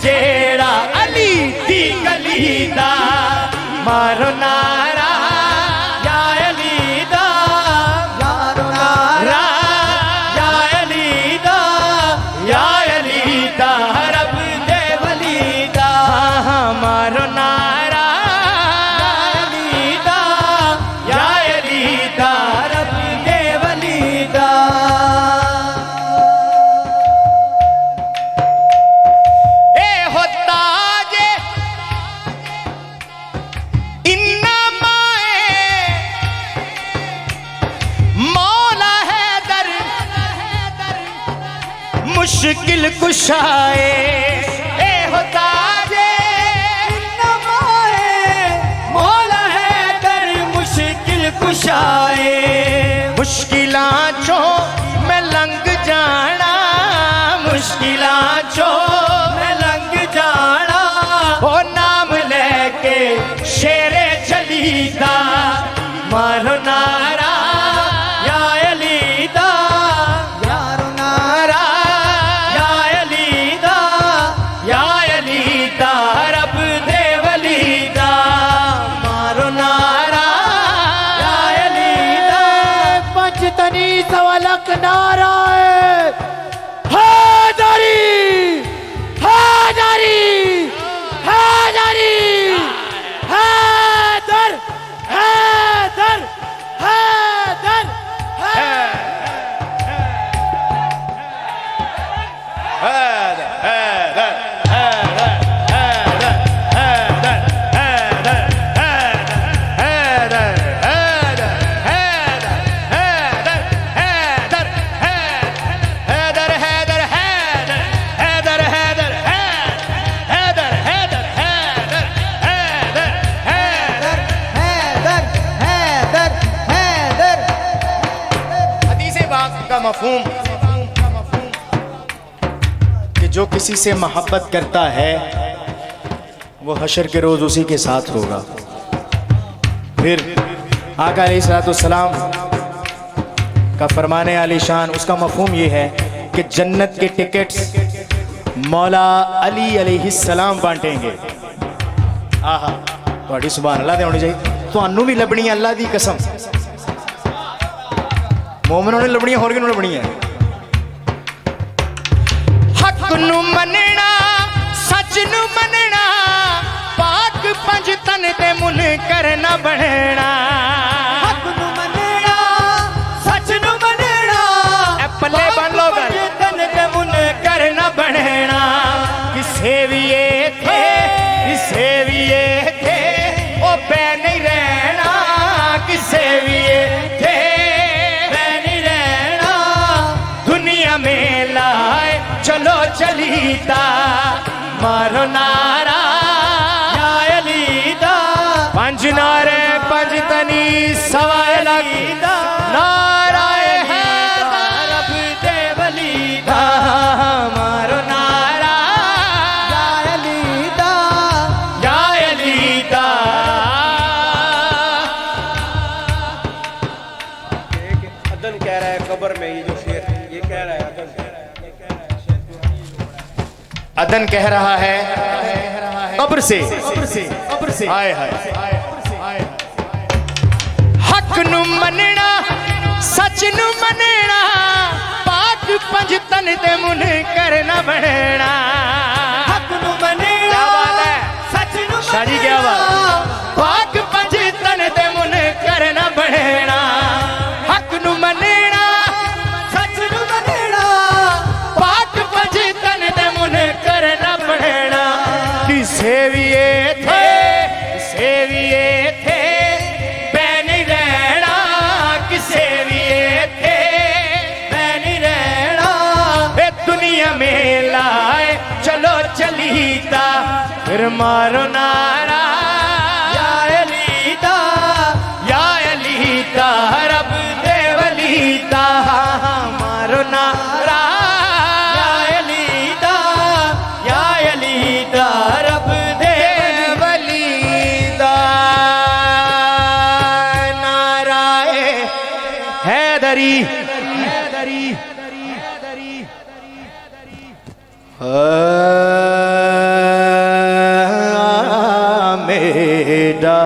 जेड़ा अली दी गली दा मारो नारा या अली दा यारो नारा या अली दा या अली दा रब दे वली दा मारो नारा या अली दा या अली दा रब दे वली दा। मुश्किल कुशाए ए होता जे मौला है दर मुश्किल कुशाए मुश्किलां चो मैं लंघ जाना मुश्किलां चो मैं लंघ जाना ओ नाम लेके शेरे चलीदा मारो नारा या अली दा यारो नारा रब दे वली दा मारो नारा या अली दा पंचतनी सवालक नारा हैदरी हैदरी हैदरी हैदर हैदर हैदर हैदर का मफहूम कि जो किसी से मोहब्बत करता है वो हशर के रोज उसी के साथ होगा। फिर आका अलैहिस्सलाम का फरमाने आलीशान उसका मफहूम ये है कि जन्नत के टिकट्स मौला अली अलैहिस्सलाम बांटेंगे। आहा थोड़ी सुभान अल्लाह होनी चाहिए तो भी लभनी अल्लाह की कसम मोमिनों ने लबनी होर किन्होंने लबनी है हक नू मनना सच नू मनना पाक पंज तन ते मुन करना बनना हक नू मनना सच नू मनना पल्ले बन लो तन ते मुन करना बनना किसे भी थे ओ पै नहीं रहना किसे भी थे में लाए चलो चलीदा मारो नारा या अली दा पंज नारे पंज तनी सवाए लगीदा नाराए है रब दे वली दा मारो नारा या अली दा या अली दा। अदन कह रहा है कब्र में ये जो शेर अदन कह रहा है कब्र से हाय हाय हक नू मनना सच नू मनना पाक पंज तन ते मुन करना बनना हक नू मनना सच नू शादी क्या बात पाक पंज तन ते मुन करना बनना हक नू मनना सच नू मनना पाक पंज तन ते मुन करना बनना किसे भी थे मैं नहीं रहना किसे भी थे मैं नहीं रहना ए दुनिया में लाए चलो चलीदा फिर मारो नारा या अली दा रब दे वली दा मारो नारा या अली दा रब दे वली दा नाराए हैदरी हैदरी हैदरी